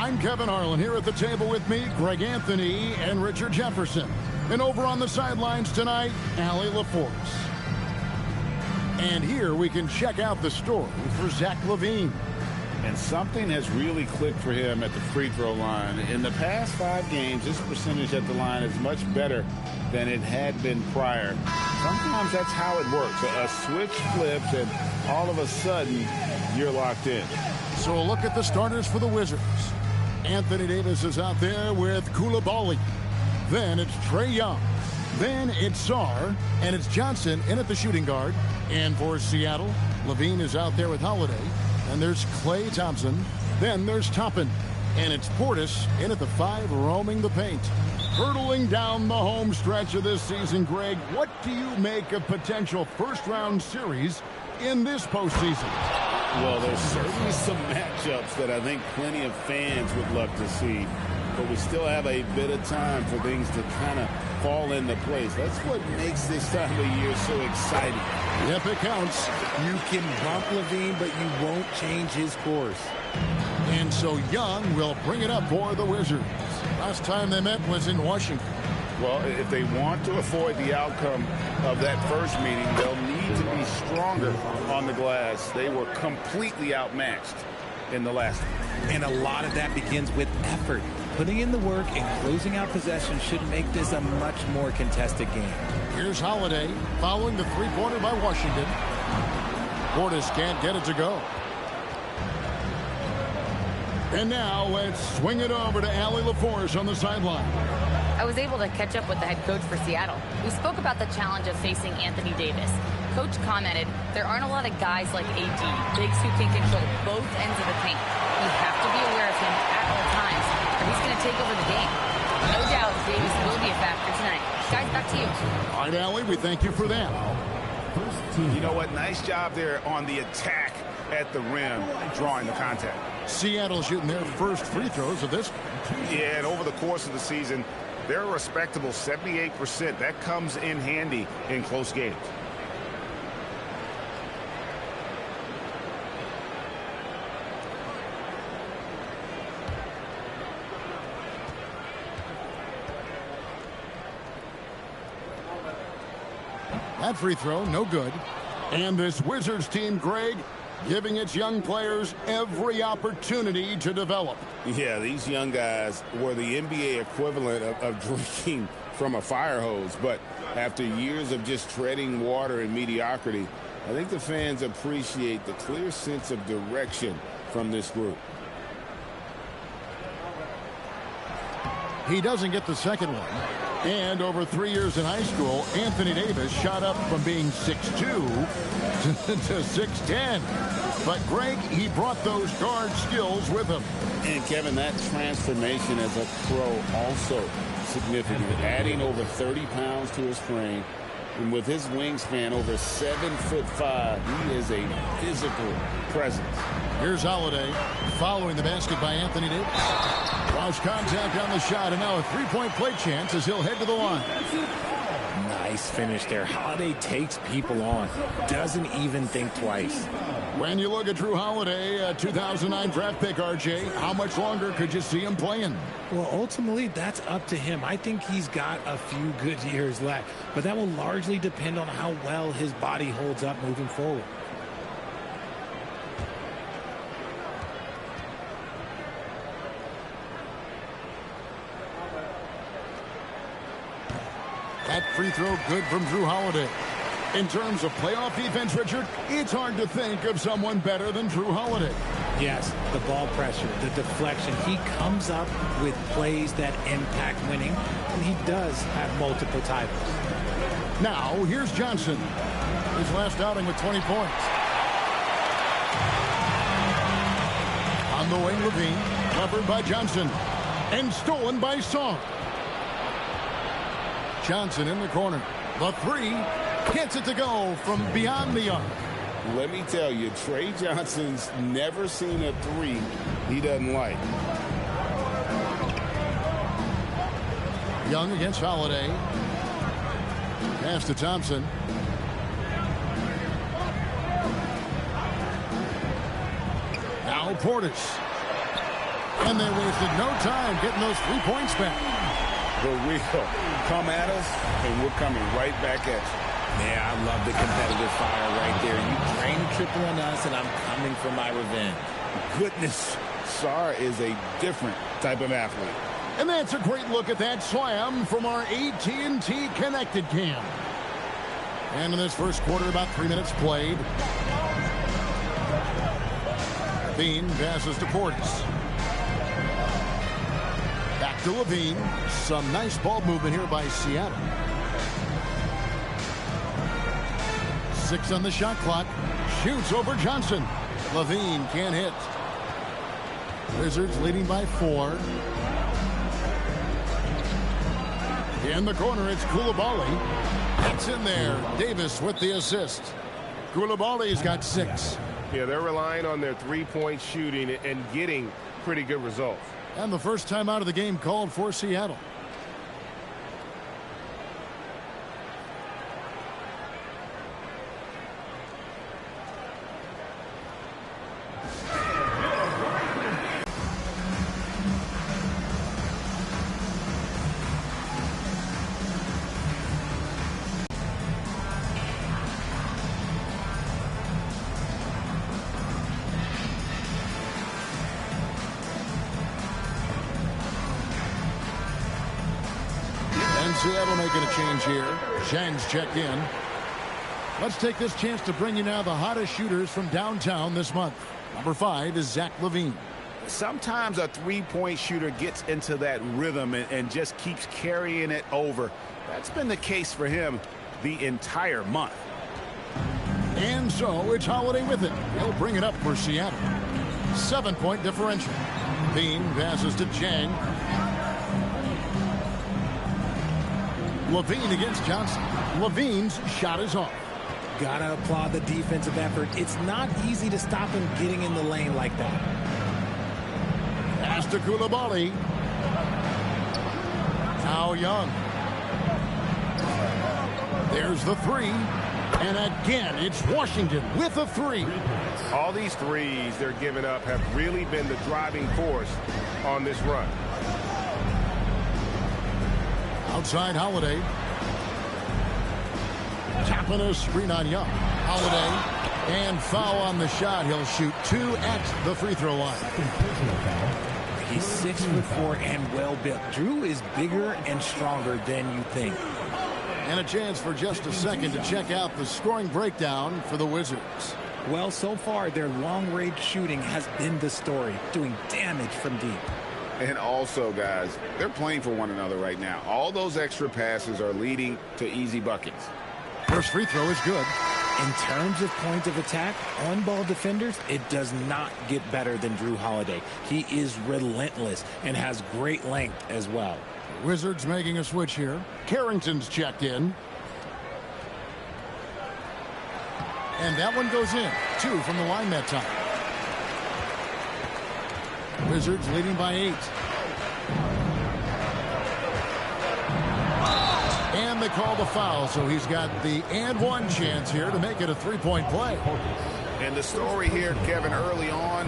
I'm Kevin Harlan. Here at the table with me, Greg Anthony and Richard Jefferson. And over on the sidelines tonight, Allie LaForce. And here we can check out the story for Zach LaVine. And something has really clicked for him at the free throw line. In the past 5 games, his percentage at the line is much better than it had been prior. Sometimes that's how it works. A switch flips, and all of a sudden, you're locked in. So a look at the starters for the Wizards. Anthony Davis is out there with Koulibaly. Then it's Trae Young. Then it's Sarr. And it's Johnson in at the shooting guard. And for Seattle, LaVine is out there with Holiday. And there's Klay Thompson. Then there's Toppin. And it's Portis in at the 5, roaming the paint. Hurtling down the home stretch of this season, Greg, what do you make of potential first-round series in this postseason? Well, there's certainly some matchups that I think plenty of fans would love to see. But we still have a bit of time for things to kind of fall into place. That's what makes this time of year so exciting. Yep, it counts. You can bump LaVine, but you won't change his course. And so Young will bring it up for the Wizards. Last time they met was in Washington. Well, if they want to avoid the outcome of that first meeting, they'll need to be stronger on the glass. They were completely outmatched in the last one. And a lot of that begins with effort. Putting in the work and closing out possession should make this a much more contested game. Here's Holiday following the three-pointer by Washington. Portis can't get it to go. And now let's swing it over to Allie LaForce on the sideline. I was able to catch up with the head coach for Seattle. We spoke about the challenge of facing Anthony Davis. Coach commented, there aren't a lot of guys like AD, bigs who can control both ends of the paint. We have to be aware of him at all times, or he's going to take over the game. No doubt Davis will be a factor tonight. Guys, back to you. All right, Allie, we thank you for that. You know what? Nice job there on the attack at the rim, drawing the contact. Seattle shooting their first free throws of this. Yeah, and over the course of the season, they're a respectable 78%. That comes in handy in close games. That free throw, no good. And this Wizards team, Greg, giving its young players every opportunity to develop. Yeah, these young guys were the NBA equivalent of drinking from a fire hose. But after years of just treading water and mediocrity, I think the fans appreciate the clear sense of direction from this group. He doesn't get the second one. And over 3 years in high school, Anthony Davis shot up from being 6'2" to 6'10". But Greg, he brought those guard skills with him. And Kevin, that transformation as a pro also significant. Adding over 30 pounds to his frame. And with his wingspan over 7'5", he is a physical presence. Here's Holiday following the basket by Anthony Davis. Lost contact on the shot, and now a three-point play chance as he'll head to the line. Nice finish there. Holiday takes people on. Doesn't even think twice. When you look at Drew Holiday, a 2009 draft pick, RJ, how much longer could you see him playing? Well, ultimately, that's up to him. I think he's got a few good years left, but that will largely depend on how well his body holds up moving forward. That free throw good from Drew Holiday. In terms of playoff defense, Richard, it's hard to think of someone better than Drew Holiday. Yes, the ball pressure, the deflection. He comes up with plays that impact winning, and he does have multiple titles. Now, here's Johnson. His last outing with 20 points. On the wing, LaVine, covered by Johnson, and stolen by Sarr. Johnson in the corner. The three hits it to go from beyond the arc. Let me tell you, Trae Johnson's never seen a three he doesn't like. Young against Holiday. Pass to Thompson. Now Portis. And they wasted no time getting those 3 points back. The real come at us, and we're coming right back at you. Yeah, I love the competitive fire right there. You drain a triple on us, and I'm coming for my revenge. Goodness, Sar is a different type of athlete. And that's a great look at that slam from our AT&T Connected Cam. And in this first quarter, about 3 minutes played. Levine passes to Portis. Back to Levine. Some nice ball movement here by Seattle. 6 on the shot clock. Shoots over Johnson. Levine can't hit. Wizards leading by 4. In the corner, it's Koulibaly. It's in there. Davis with the assist. Koulibaly's got 6. Yeah, they're relying on their three-point shooting and getting pretty good results. And the first time out of the game called for Seattle. Seattle making a change here. Zhang's checked in. Let's take this chance to bring you now the hottest shooters from downtown this month. Number 5 is Zach LaVine. Sometimes a three-point shooter gets into that rhythm and just keeps carrying it over. That's been the case for him the entire month. And so it's Holiday with it. He'll bring it up for Seattle. 7-point differential. LaVine passes to Zhang. LaVine against Johnson. LaVine's shot is off. Gotta applaud the defensive effort. It's not easy to stop him getting in the lane like that. Pass to Koulibaly. Now Young. There's the 3. And again, it's Washington with a 3. All these threes they're giving up have really been the driving force on this run. Outside Holiday. Tapping a screen on Young. Holiday. And foul on the shot. He'll shoot 2 at the free throw line. He's 6'4" and well built. Drew is bigger and stronger than you think. And a chance for just a second to check out the scoring breakdown for the Wizards. Well, so far their long-range shooting has been the story, doing damage from deep. And also, guys, they're playing for one another right now. All those extra passes are leading to easy buckets. First free throw is good. In terms of point of attack, on-ball defenders, it does not get better than Drew Holiday. He is relentless and has great length as well. Wizards making a switch here. Carrington's checked in. And that one goes in. 2 from the line that time. Wizards leading by 8. And they call the foul, so he's got the and one chance here to make it a 3-point play. And the story here, Kevin, early on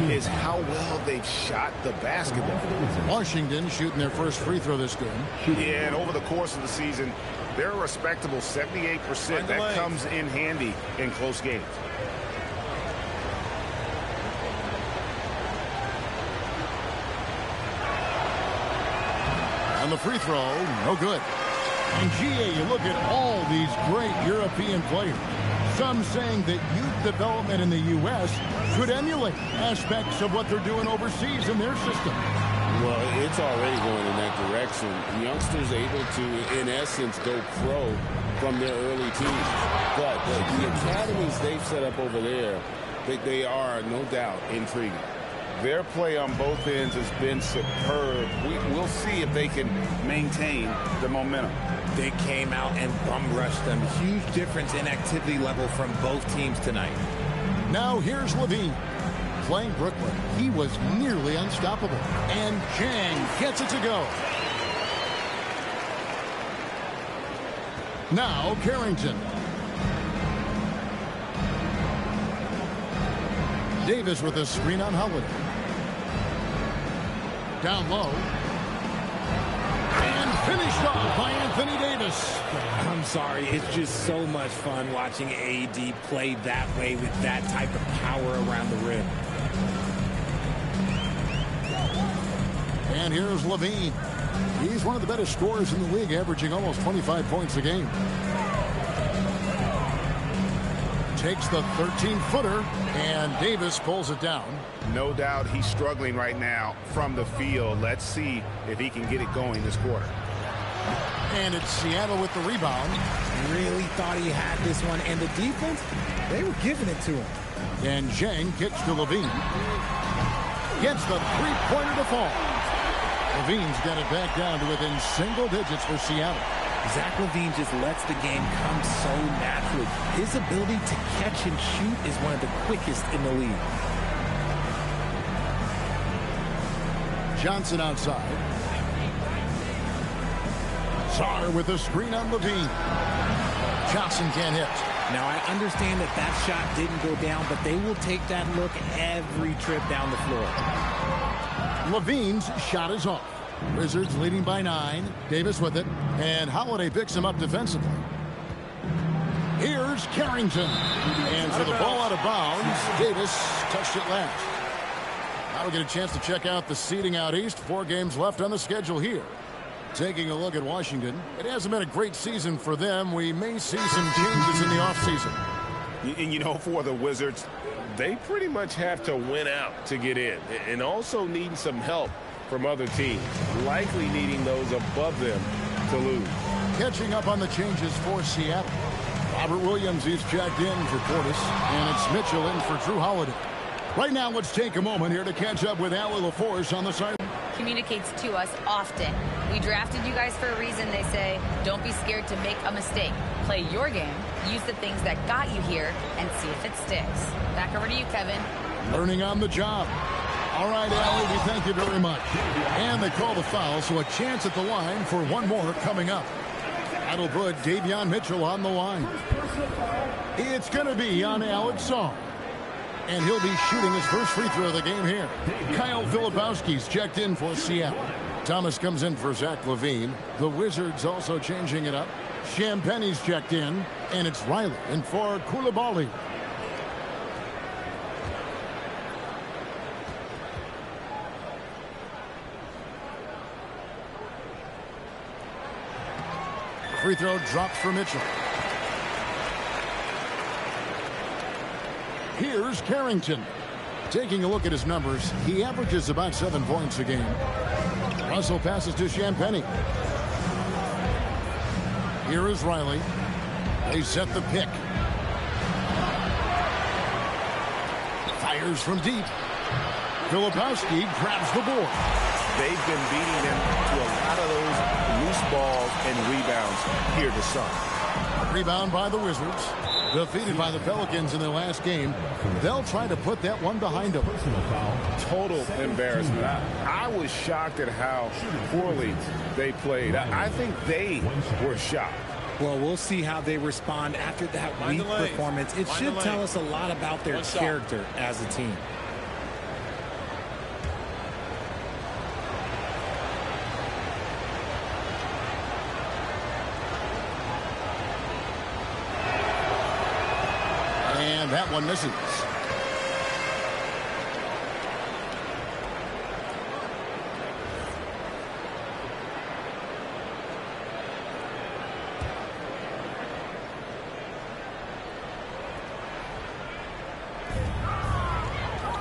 is how well they've shot the basketball. Washington shooting their first free throw this game. Yeah, and over the course of the season, they're a respectable 78%. That comes in handy in close games. And the free throw, no good. And GA, you look at all these great European players. Some saying that youth development in the U.S. could emulate aspects of what they're doing overseas in their system. Well, it's already going in that direction. Youngsters able to, in essence, go pro from their early teens. But the academies they've set up over there, they are, no doubt, intriguing. Their play on both ends has been superb. We'll see if they can maintain the momentum. They came out and bum rushed them. Huge difference in activity level from both teams tonight. Now here's LaVine. Playing Brooklyn, he was nearly unstoppable. And Zhang gets it to go. Now Carrington. Davis with a screen on Holiday. Down low. And finished off by Anthony Davis. I'm sorry. It's just so much fun watching AD play that way with that type of power around the rim. And here's Levine. He's one of the better scorers in the league, averaging almost 25 points a game. Takes the 13-footer, and Davis pulls it down. No doubt he's struggling right now from the field. Let's see if he can get it going this quarter. And it's Seattle with the rebound. Really thought he had this one, and the defense, they were giving it to him. And Zhang kicks to Levine. Gets the three-pointer to fall. Levine's got it back down to within single digits for Seattle. Zach LaVine just lets the game come so naturally. His ability to catch and shoot is one of the quickest in the league. Johnson outside. Sarr with a screen on Levine. Johnson can't hit. Now, I understand that that shot didn't go down, but they will take that look every trip down the floor. Levine's shot is off. Wizards leading by 9. Davis with it. And Holiday picks him up defensively. Here's Carrington. And for the ball out of bounds, Davis touched it last. Now we get a chance to check out the seeding out east. 4 games left on the schedule here. Taking a look at Washington. It hasn't been a great season for them. We may see some changes in the offseason. And, you know, for the Wizards, they pretty much have to win out to get in. And also needing some help from other teams. Likely needing those above them to lose. Catching up on the changes for Seattle. Robert Williams is checked in for Portis. And it's Mitchell in for Drew Holiday. Right now, let's take a moment here to catch up with Allie LaForce on the side. Communicates to us often. We drafted you guys for a reason, they say. Don't be scared to make a mistake. Play your game, use the things that got you here, and see if it sticks. Back over to you, Kevin. Learning on the job. All right, Allie, we thank you very much. And they call the foul, so a chance at the line for one more coming up. That'll put Davion Mitchell on the line. It's going to be on Alex Sarr. And he'll be shooting his first free throw of the game here. Kyle Filipowski's checked in for Seattle. Thomas comes in for Zach LaVine. The Wizards also changing it up. Champagne's checked in. And it's Riley in for Koulibaly. Free throw drops for Mitchell. Here's Carrington. Taking a look at his numbers, he averages about 7 points a game. Russell passes to Champagnie. Here is Riley. They set the pick. Fires from deep. Filipowski grabs the board. They've been beating them to a lot of those loose balls and rebounds here this summer. Rebound by the Wizards. Defeated by the Pelicans in their last game. They'll try to put that one behind them. Total embarrassment. I was shocked at how poorly they played. I think they were shocked. Well, we'll see how they respond after that weak performance. It should tell us a lot about their character as a team. And that one misses.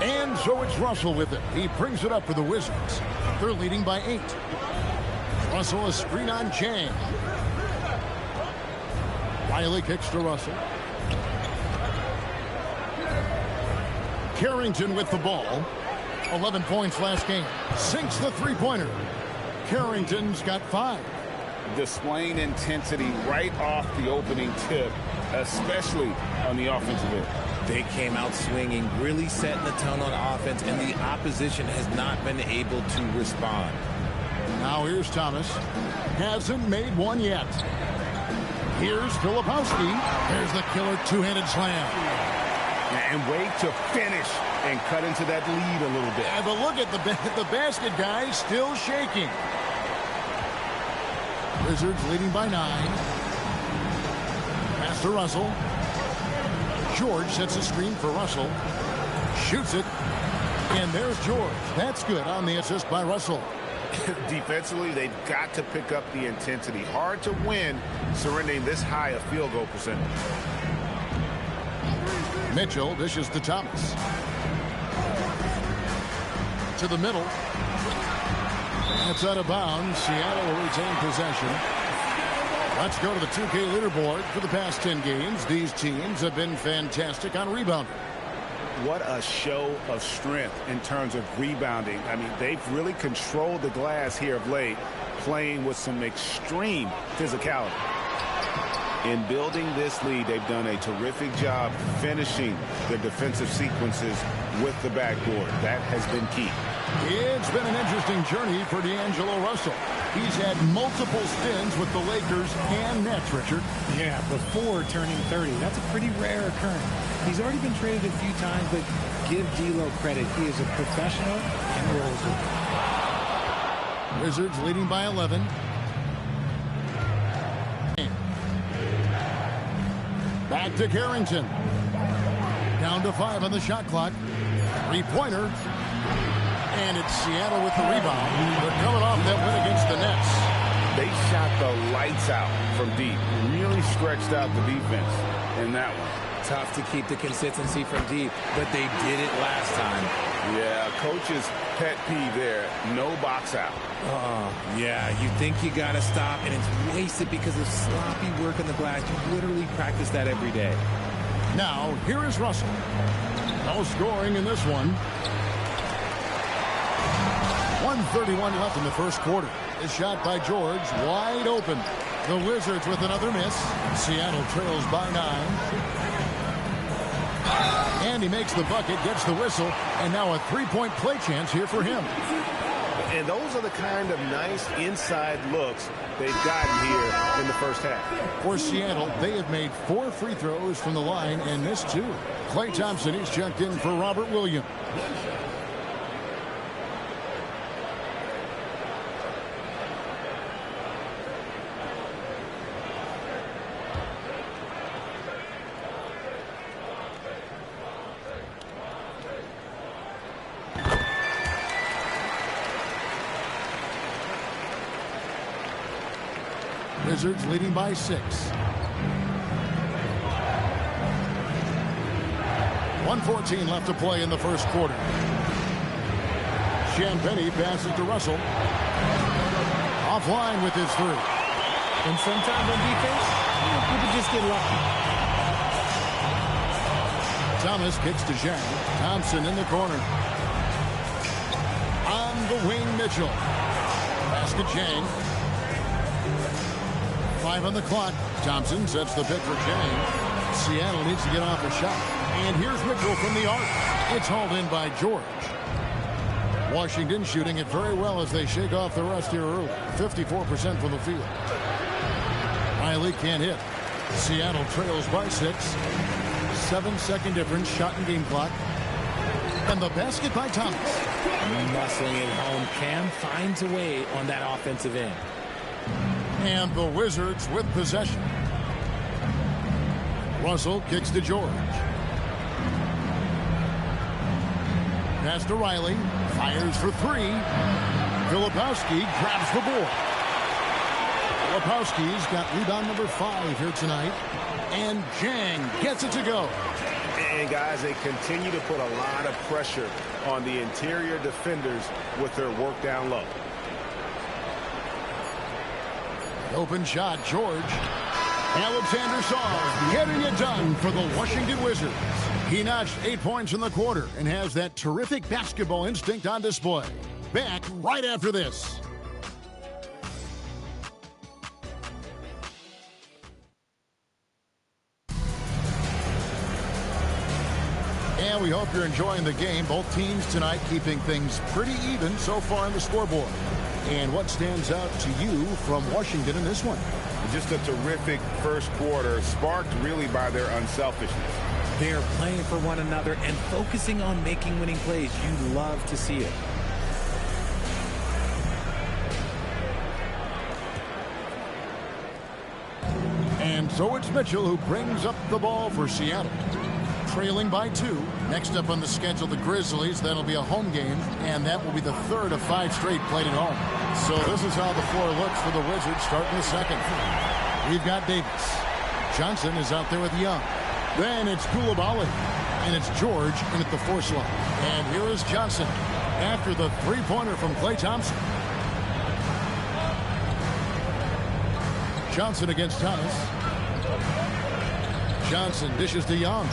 And so it's Russell with it. He brings it up for the Wizards. They're leading by 8. Russell a screen on Chang. Riley kicks to Russell. Carrington with the ball. 11 points last game. Sinks the three-pointer. Carrington's got 5. Displaying intensity right off the opening tip, especially on the offensive end. They came out swinging, really setting the tone on offense, and the opposition has not been able to respond. Now here's Thomas. Hasn't made one yet. Here's Filipowski. There's the killer two-handed slam. And wait to finish and cut into that lead a little bit. Yeah, but look at the basket, guys, still shaking. Wizards leading by 9. Pass to Russell. George sets a screen for Russell. Shoots it. And there's George. That's good on the assist by Russell. Defensively, they've got to pick up the intensity. Hard to win surrendering this high a field goal percentage. Mitchell dishes to Thomas. To the middle. That's out of bounds. Seattle will retain possession. Let's go to the 2K leaderboard. For the past 10 games, these teams have been fantastic on rebounding. What a show of strength in terms of rebounding. I mean, they've really controlled the glass here of late, playing with some extreme physicality. In building this lead, they've done a terrific job finishing their defensive sequences with the backboard. That has been key. It's been an interesting journey for D'Angelo Russell. He's had multiple stints with the Lakers and Nets, Richard. Yeah, before turning 30. That's a pretty rare occurrence. He's already been traded a few times, but give D'Lo credit. He is a professional and rolls with it. Wizards leading by 11. Back to Carrington. Down to 5 on the shot clock. 3-pointer. And it's Seattle with the rebound. They're coming off that win against the Nets. They shot the lights out from deep. Really stretched out the defense in that one. Tough to keep the consistency from deep, but they did it last time. Yeah, coach's pet peeve there. No box out. Yeah, you think you got to stop, and it's wasted because of sloppy work on the glass. You literally practice that every day. Now, here is Russell. No scoring in this one. 1:31 left in the first quarter. A shot by George, wide open. The Wizards with another miss. Seattle trails by 9. And he makes the bucket, gets the whistle, and now a 3-point play chance here for him. And those are the kind of nice inside looks they've gotten here in the first half. For Seattle, they have made 4 free throws from the line and missed 2. Klay Thompson, he's checked in for Robert Williams. Wizards leading by 6. 1:14 left to play in the first quarter. Champagnie passes to Russell. Offline with his 3. And sometimes on defense, people just get lucky. Thomas kicks to Zhang. Thompson in the corner. On the wing, Mitchell. Basket Zhang. 5 on the clock. Thompson sets the pick for Zhang. Seattle needs to get off a shot. And here's Mitchell from the arc. It's hauled in by George. Washington shooting it very well as they shake off the rust here early. 54% from the field. Riley can't hit. Seattle trails by 6. 7-second difference. Shot and game clock. And the basket by Thomas. Muscling it home. Cam finds a way on that offensive end. And the Wizards with possession. Russell kicks to George. Pass to Riley. Fires for 3. Filipowski grabs the board. Filipowski's got rebound number 5 here tonight. And Zhang gets it to go. And guys, they continue to put a lot of pressure on the interior defenders with their work down low. Open shot, George. Alexander Sarr getting it done for the Washington Wizards. He notched 8 points in the quarter and has that terrific basketball instinct on display. Back right after this. And we hope you're enjoying the game. Both teams tonight keeping things pretty even so far on the scoreboard. And what stands out to you from Washington in this one? Just a terrific first quarter, sparked really by their unselfishness. They're playing for one another and focusing on making winning plays. You love to see it. And so it's Mitchell who brings up the ball for Seattle. Trailing by 2. Next up on the schedule, the Grizzlies. That'll be a home game, and that will be the third of 5 straight played at home. So this is how the floor looks for the Wizards starting the second. We've got Davis. Johnson is out there with Young. Then it's Koulibaly. And it's George in at the 4 slot. And here is Johnson after the three-pointer from Klay Thompson. Johnson against Thomas. Johnson dishes to Young.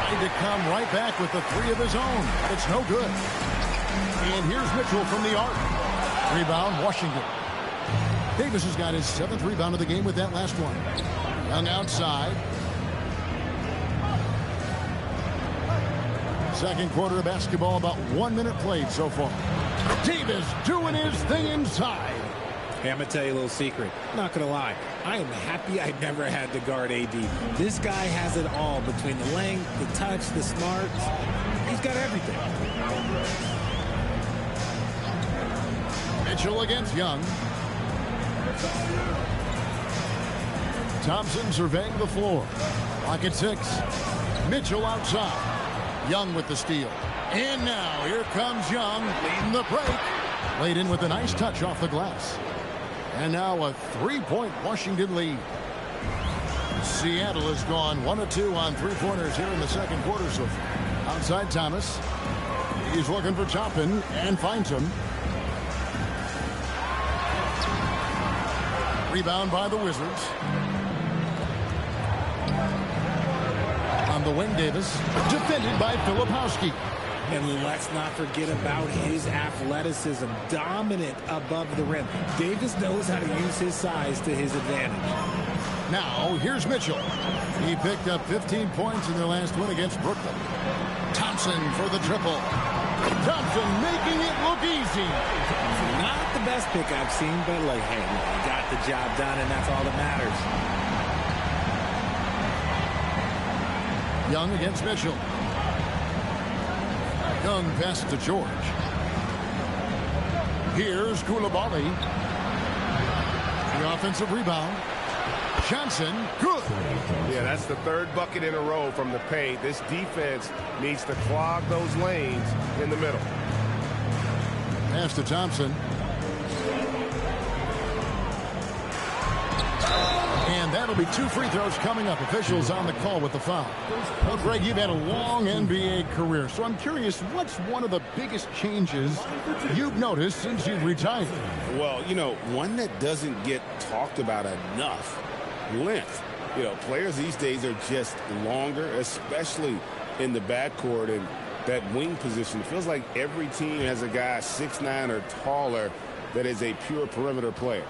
Trying to come right back with the 3 of his own. It's no good. And here's Mitchell from the arc. Rebound, Washington. Davis has got his 7th rebound of the game with that last one. Young outside. Second quarter of basketball, about 1 minute played so far. Davis doing his thing inside. Hey, I'm going to tell you a little secret. I'm not going to lie. I am happy I never had to guard AD. This guy has it all between the length, the touch, the smarts. He's got everything. Mitchell against Young. Thompson surveying the floor. Clock at 6. Mitchell outside. Young with the steal. And now here comes Young leading the break. Laid in with a nice touch off the glass. And now a 3-point Washington lead. Seattle has gone 1 of 2 on 3-pointers here in the second quarter so far. Outside Thomas. He's looking for Toppin and finds him. Rebound by the Wizards. On the wing, Davis. Defended by Filipowski. And let's not forget about his athleticism. Dominant above the rim. Davis knows how to use his size to his advantage. Now, here's Mitchell. He picked up 15 points in their last win against Brooklyn. Thompson for the triple. Thompson making it look easy. Not the best pick I've seen, but like, hey, he got the job done, and that's all that matters. Young against Mitchell. Young passes to George. Here's Koulibaly. The offensive rebound. Johnson, good. Yeah, that's the 3rd bucket in a row from the paint. This defense needs to clog those lanes in the middle. Pass to Thompson. And that'll be 2 free throws coming up. Officials on the call with the foul. Well, Greg, you've had a long NBA career, so I'm curious, what's one of the biggest changes you've noticed since you've retired? Well, you know, one that doesn't get talked about enough, length. You know, players these days are just longer, especially in the backcourt and that wing position. It feels like every team has a guy 6'9" or taller that is a pure perimeter player.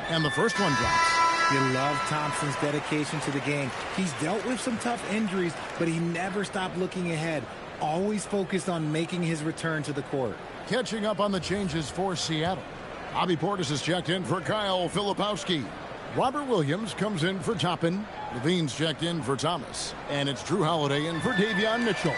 And the first one drops. You love Thompson's dedication to the game. He's dealt with some tough injuries, but he never stopped looking ahead. Always focused on making his return to the court. Catching up on the changes for Seattle. Bobby Portis is checked in for Kyle Filipowski. Robert Williams comes in for Toppin. Levine's checked in for Thomas. And it's Drew Holiday in for Davion Mitchell.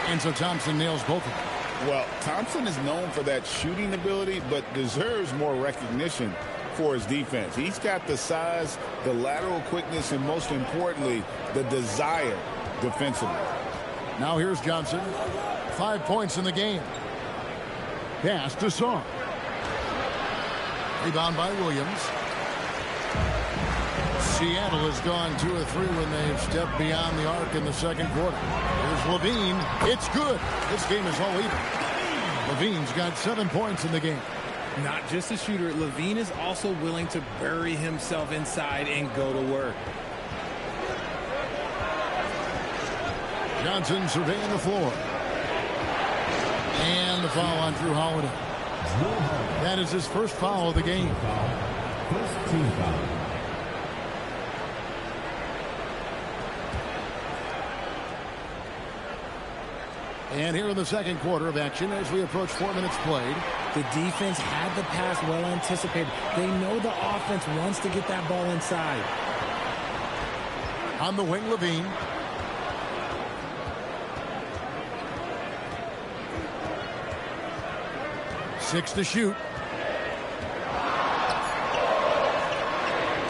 And so Thompson nails both of them. Well, Thompson is known for that shooting ability, but deserves more recognition for his defense. He's got the size, the lateral quickness, and most importantly, the desire defensively. Now here's Johnson. 5 points in the game. Pass to Saw. Rebound by Williams. Seattle has gone 2 of 3 when they've stepped beyond the arc in the second quarter. Here's Levine. It's good. This game is all even. Levine's got 7 points in the game. Not just a shooter, Levine is also willing to bury himself inside and go to work. Johnson surveying the floor. And the foul on Drew Holiday. That is his first foul of the game. First team foul. And here in the second quarter of action as we approach 4 minutes played. The defense had the pass well anticipated. They know the offense wants to get that ball inside. On the wing, Levine. Six to shoot.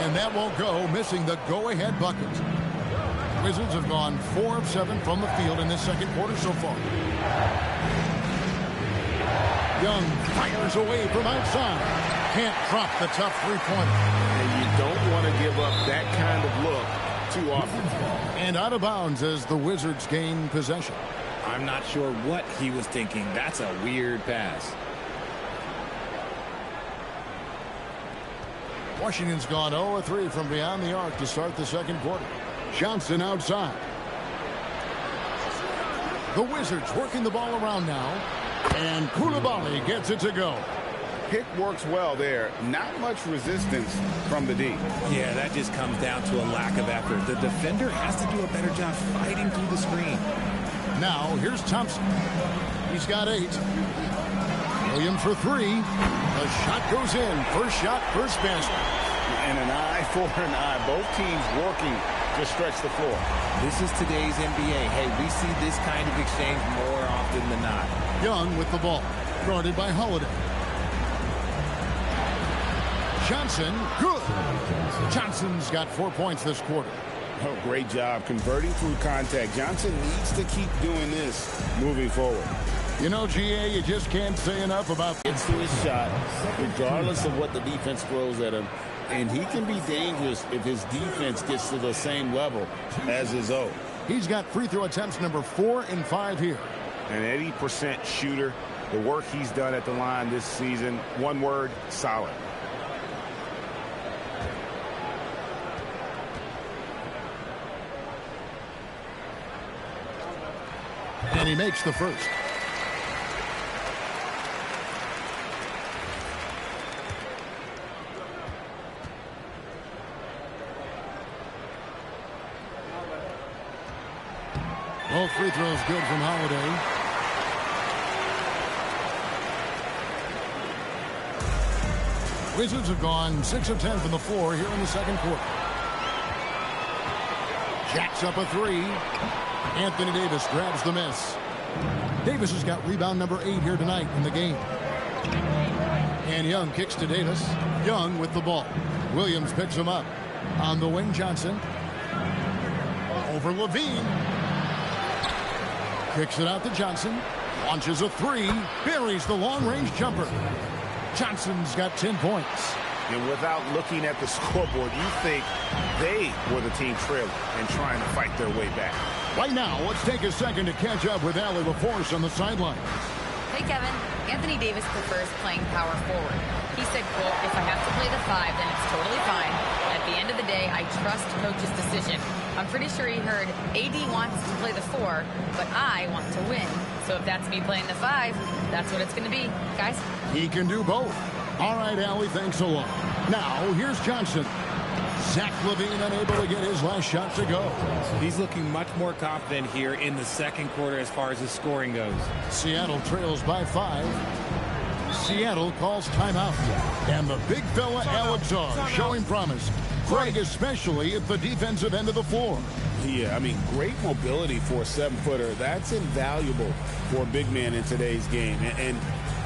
And that won't go, missing the go-ahead bucket. Wizards have gone 4 of 7 from the field in this second quarter so far. Young fires away from outside. Can't drop the tough three-pointer. And you don't want to give up that kind of look too often. And out of bounds as the Wizards gain possession. I'm not sure what he was thinking. That's a weird pass. Washington's gone 0 of 3 from beyond the arc to start the second quarter. Johnson outside. The Wizards working the ball around now. And Koulibaly gets it to go. Pick works well there. Not much resistance from the D. Yeah, that just comes down to a lack of effort. The defender has to do a better job fighting through the screen. Now, here's Thompson. He's got 8. Williams for 3. The shot goes in. First shot, first basket. And an eye for an eye. Both teams working to stretch the floor. This is today's NBA. Hey, we see this kind of exchange more often than not. Young with the ball. Guarded by Holiday. Johnson, good. Johnson's got 4 points this quarter. Oh, great job converting through contact. Johnson needs to keep doing this moving forward. You know, GA, you just can't say enough about Gets to his shot, regardless of what the defense throws at him. And he can be dangerous if his defense gets to the same level as his own. He's got free throw attempts number 4 and 5 here. An 80% shooter. The work he's done at the line this season, one word, solid. And he makes the first. Both free throws good from Holiday. Wizards have gone 6 of 10 from the floor here in the second quarter. Jacks up a 3. Anthony Davis grabs the miss. Davis has got rebound number 8 here tonight in the game. And Young kicks to Davis. Young with the ball. Williams picks him up. On the wing, Johnson. Over Levine. Kicks it out to Johnson. Launches a 3. Buries the long-range jumper. Johnson's got 10 points. And without looking at the scoreboard, you think they were the team trailing and trying to fight their way back. Right now, let's take a second to catch up with Allie LaForce on the sideline. Hey, Kevin. Anthony Davis prefers playing power forward. He said, quote, if I have to play the 5, then it's totally fine. At the end of the day, I trust coach's decision. I'm pretty sure he heard AD wants to play the 4, but I want to win. So if that's me playing the 5, that's what it's going to be. Guys? He can do both. All right, Allie, thanks a lot. Now, here's Johnson. Zach LaVine unable to get his last shot to go. He's looking much more confident here in the second quarter as far as his scoring goes. Seattle trails by 5. Seattle calls timeout. And the big fella, Alex Czar, showing promise. Greg especially at the defensive end of the floor. Yeah, I mean, great mobility for a 7-footer. That's invaluable for a big man in today's game. And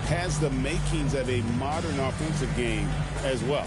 has the makings of a modern offensive game as well.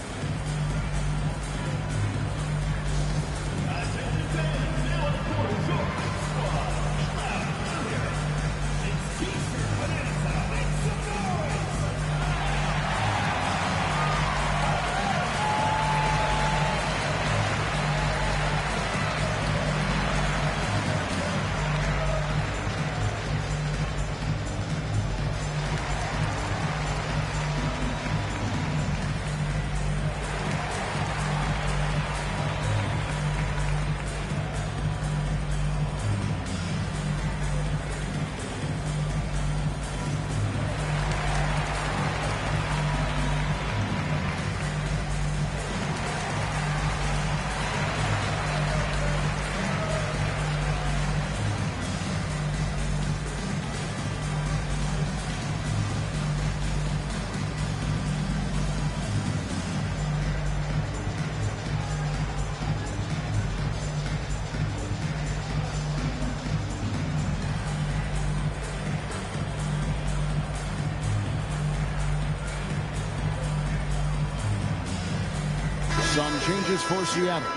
Some changes for Seattle.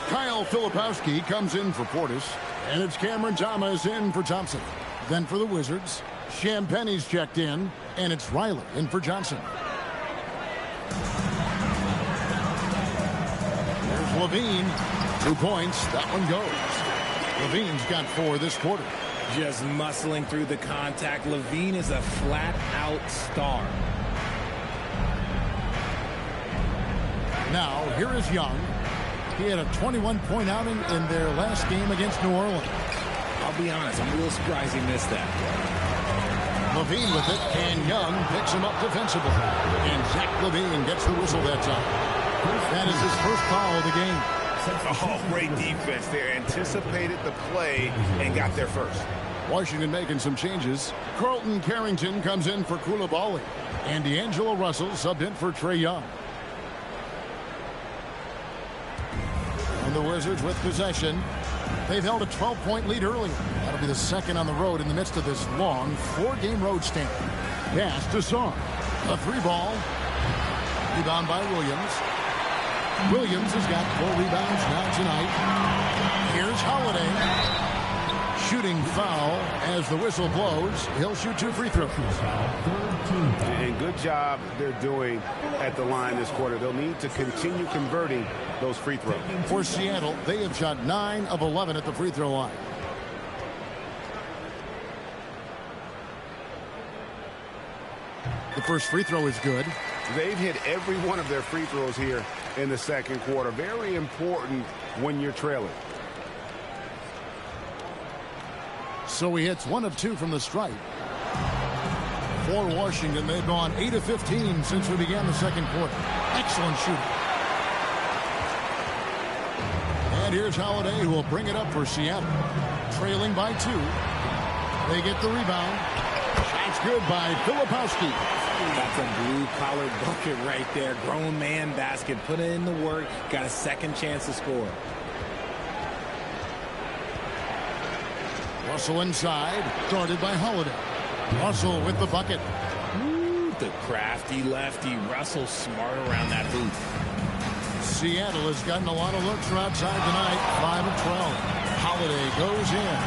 Kyle Filipowski comes in for Portis. And it's Cameron Thomas in for Thompson. Then for the Wizards, Champagne's checked in. And it's Riley in for Johnson. There's Levine. 2 points. That one goes. Levine's got 4 this quarter. Just muscling through the contact. Levine is a flat-out star. Now, here is Young. He had a 21-point outing in their last game against New Orleans. I'll be honest, I'm a little surprised he missed that. Levine with it, and Young picks him up defensively. And Zach Levine gets the whistle that time. That is his first foul of the game. Oh, great defense there. Anticipated the play and got there first. Washington making some changes. Carlton Carrington comes in for Koulibaly. And D'Angelo Russell subbed in for Trae Young. And the Wizards with possession. They've held a 12-point lead earlier. That'll be the second on the road in the midst of this long 4-game road stand. Pass to Sarr. A 3-ball. Rebound by Williams. Williams has got 4 rebounds now tonight. Here's Holiday. Shooting foul as the whistle blows. He'll shoot 2 free throws. And good job they're doing at the line this quarter. They'll need to continue converting those free throws. For Seattle, they have shot 9 of 11 at the free throw line. The first free throw is good. They've hit every one of their free throws here in the second quarter. Very important when you're trailing. So he hits 1 of 2 from the stripe. For Washington, they've gone 8 of 15 since we began the second quarter. Excellent shooting. And here's Holiday, who will bring it up for Seattle. Trailing by 2. They get the rebound. Shot's good by Filipowski. That's a blue-collar bucket right there. Grown man basket. Put in the work. Got a second chance to score. Russell inside. Guarded by Holiday. Russell with the bucket. Ooh, the crafty lefty. Russell smart around that hoop. Seattle has gotten a lot of looks from outside tonight. 5 of 12. Holiday goes in.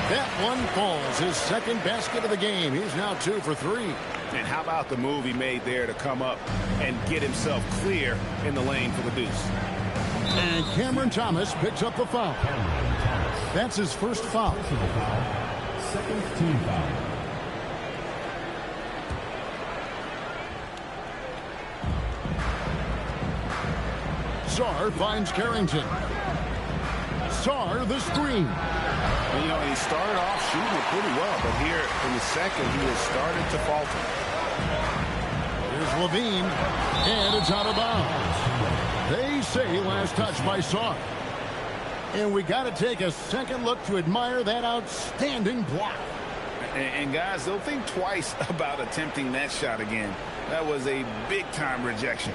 That one falls. His second basket of the game. He's now 2 for 3. And how about the move he made there to come up and get himself clear in the lane for the deuce. And Cameron Thomas picks up the foul. That's his first foul. Second team foul. Sarr finds Carrington. Sarr the screen. And, you know, he started off shooting it pretty well, but here in the second, he has started to falter. Here's Levine, and it's out of bounds. They say last touch by Sarr. And we got to take a second look to admire that outstanding block. And guys, they'll think twice about attempting that shot again. That was a big-time rejection.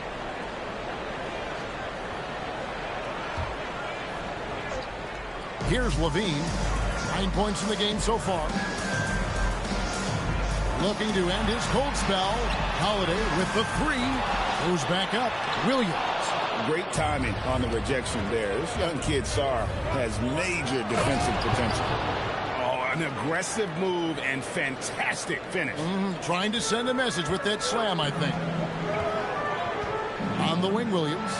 Here's Levine. 9 points in the game so far. Looking to end his cold spell. Holiday with the 3. Goes back up. Williams. Great timing on the rejection there. This young kid, Sarr, has major defensive potential. Oh, an aggressive move and fantastic finish. Trying to send a message with that slam, I think. On the wing, Williams.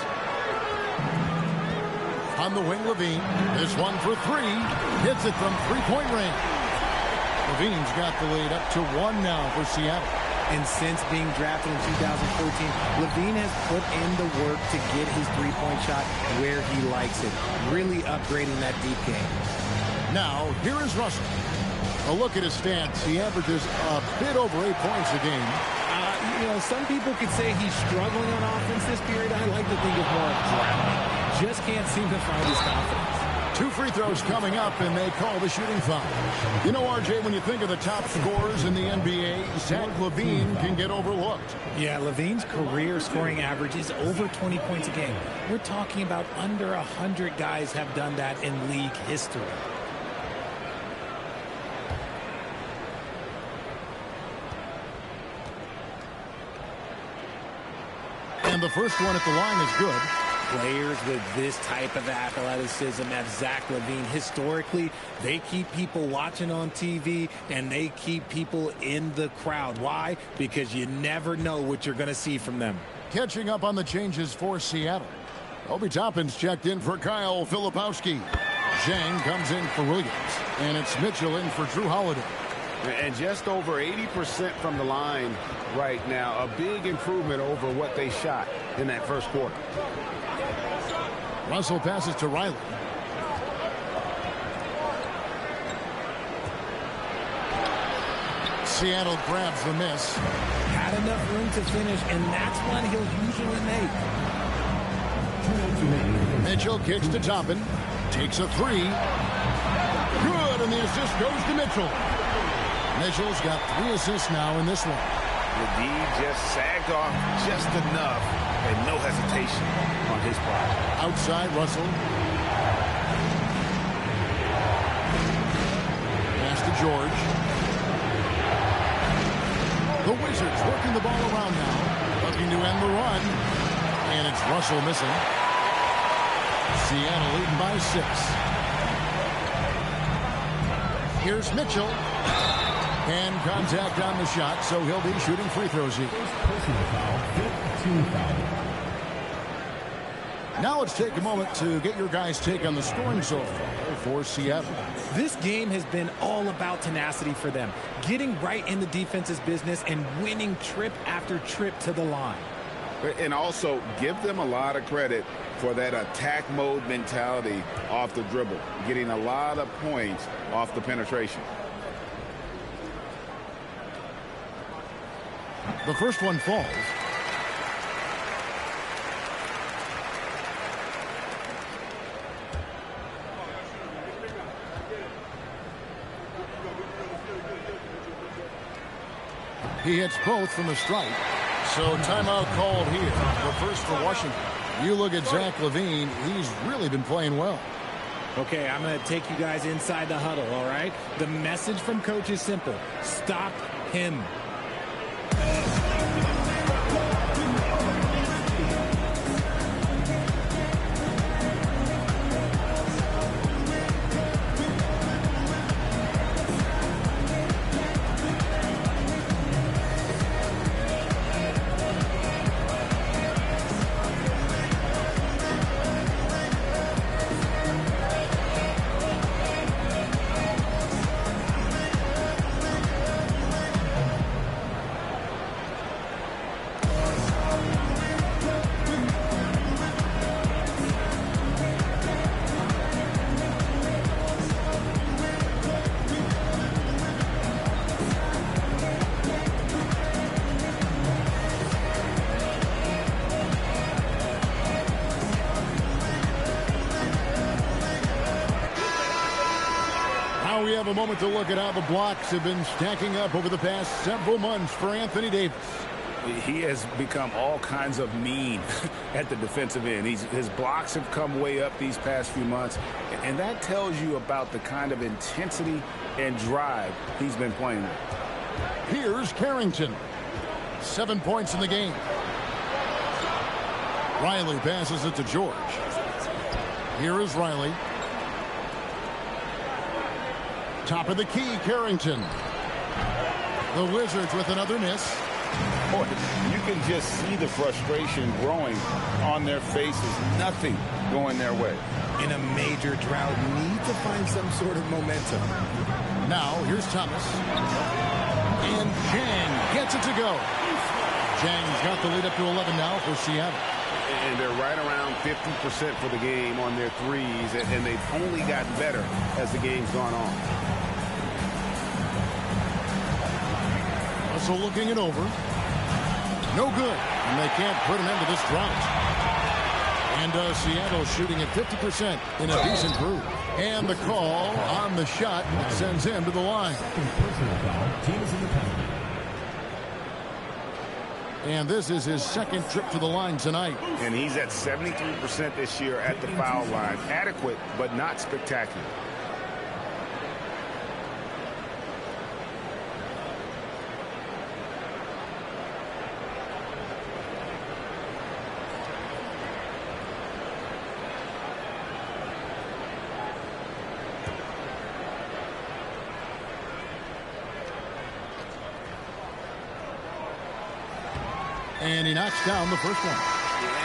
On the wing, Levine. This one for 3. Hits it from 3-point range. Levine's got the lead up to 1 now for Seattle. And since being drafted in 2014, Levine has put in the work to get his 3-point shot where he likes it. Really upgrading that deep game. Now, here is Russell. A look at his stats. He averages a bit over 8 points a game. You know, some people could say he's struggling on offense this period. I like to think of more of drowning. Just can't seem to find his confidence. 2 free throws coming up, and they call the shooting foul. You know, RJ, when you think of the top scorers in the NBA, Zach Levine can get overlooked. Yeah, Levine's career scoring average is over 20 points a game. We're talking about under 100 guys have done that in league history. And the first one at the line is good. Players with this type of athleticism as Zach LaVine, historically, they keep people watching on TV and they keep people in the crowd. Why? Because you never know what you're going to see from them. Catching up on the changes for Seattle. Obi Toppin's checked in for Kyle Filipowski. Zhang comes in for Williams. And it's Mitchell in for Drew Holiday. And just over 80% from the line right now. A big improvement over what they shot in that first quarter. Russell passes to Riley. Seattle grabs the miss. Had enough room to finish, and that's one he'll usually make. Mitchell kicks to Toppin. Takes a three. Good, and the assist goes to Mitchell. Mitchell's got 3 assists now in this one. The D just sagged off just enough, and no hesitation on his part. Outside, Russell. Pass to George. The Wizards working the ball around now. Looking to end the run. And it's Russell missing. Seattle leading by 6. Here's Mitchell. And contact on the shot, so he'll be shooting free throws here. Now let's take a moment to get your guys' take on the scoring so far for Seattle. This game has been all about tenacity for them, getting right in the defense's business and winning trip after trip to the line. And also give them a lot of credit for that attack mode mentality off the dribble, getting a lot of points off the penetration. The first one falls. He hits both from the strike. So timeout called here. The first for Washington. You look at Zach LaVine. He's really been playing well. Okay, I'm going to take you guys inside the huddle, all right? The message from coach is simple. Stop him. We have a moment to look at how the blocks have been stacking up over the past several months for Anthony Davis. He has become all kinds of mean at the defensive end. His blocks have come way up these past few months, and that tells you about the kind of intensity and drive he's been playing with. Here's Carrington. 7 points in the game. Riley passes it to George. Here is Riley. Top of the key, Carrington. The Wizards with another miss. Boy, you can just see the frustration growing on their faces. Nothing going their way. In a major drought, need to find some sort of momentum. Now, here's Thomas. And Zhang gets it to go. Zhang's got the lead up to 11 now for Seattle. And they're right around 50% for the game on their threes, and they've only gotten better as the game's gone on. So looking it over. No good. And they can't put an end to this drought. And Seattle shooting at 50% in a decent groove. And the call on the shot sends him to the line. And this is his second trip to the line tonight. And he's at 73% this year at the foul line. Adequate, but not spectacular. And he knocks down the first one.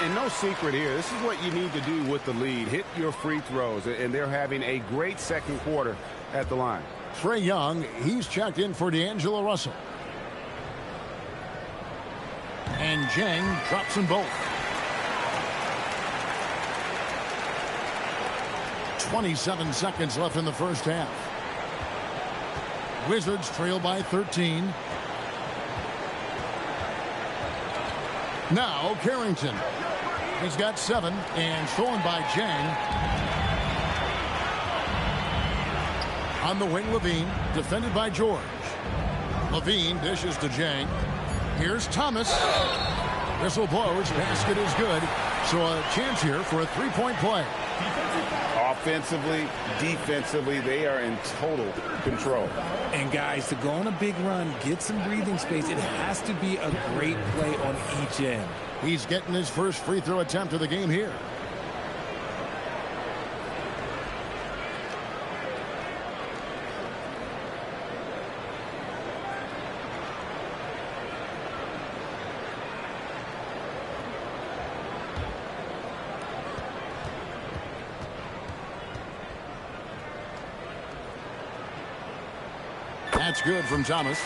And no secret here. This is what you need to do with the lead. Hit your free throws. And they're having a great second quarter at the line. Trae Young, he's checked in for D'Angelo Russell. And Jang drops them both. 27 seconds left in the first half. Wizards trail by 13. Now Carrington. He's got 7 and stolen by Jang. On the wing, Levine, defended by George. Levine dishes to Jang. Here's Thomas. Whistle blows. Basket is good. So a chance here for a three-point play. Offensively, defensively, they are in total control. And guys, to go on a big run, get some breathing space, it has to be a great play on each end. He's getting his first free throw attempt of the game here. That's good from Thomas.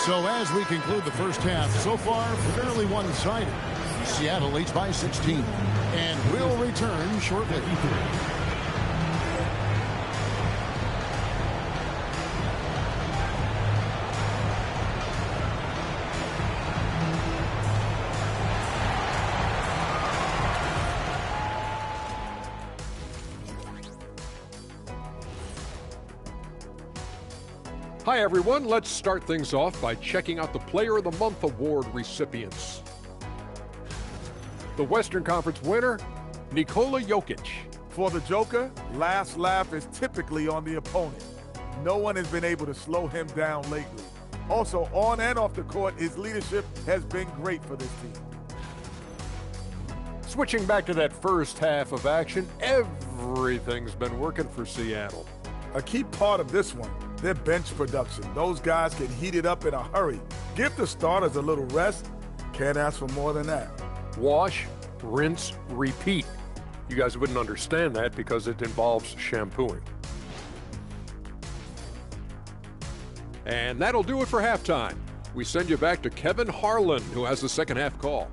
So as we conclude the first half, so far fairly one-sided. Seattle leads by 16 and will return shortly. Hi everyone, let's start things off by checking out the Player of the Month award recipients. The Western Conference winner, Nikola Jokic. For the Joker, last laugh is typically on the opponent. No one has been able to slow him down lately. Also, on and off the court, his leadership has been great for this team. Switching back to that first half of action, everything's been working for Seattle. A key part of this one, their bench production. Those guys can heat it up in a hurry. Give the starters a little rest. Can't ask for more than that. Wash, rinse, repeat. You guys wouldn't understand that because it involves shampooing. And that'll do it for halftime. We send you back to Kevin Harlan, who has the second half call.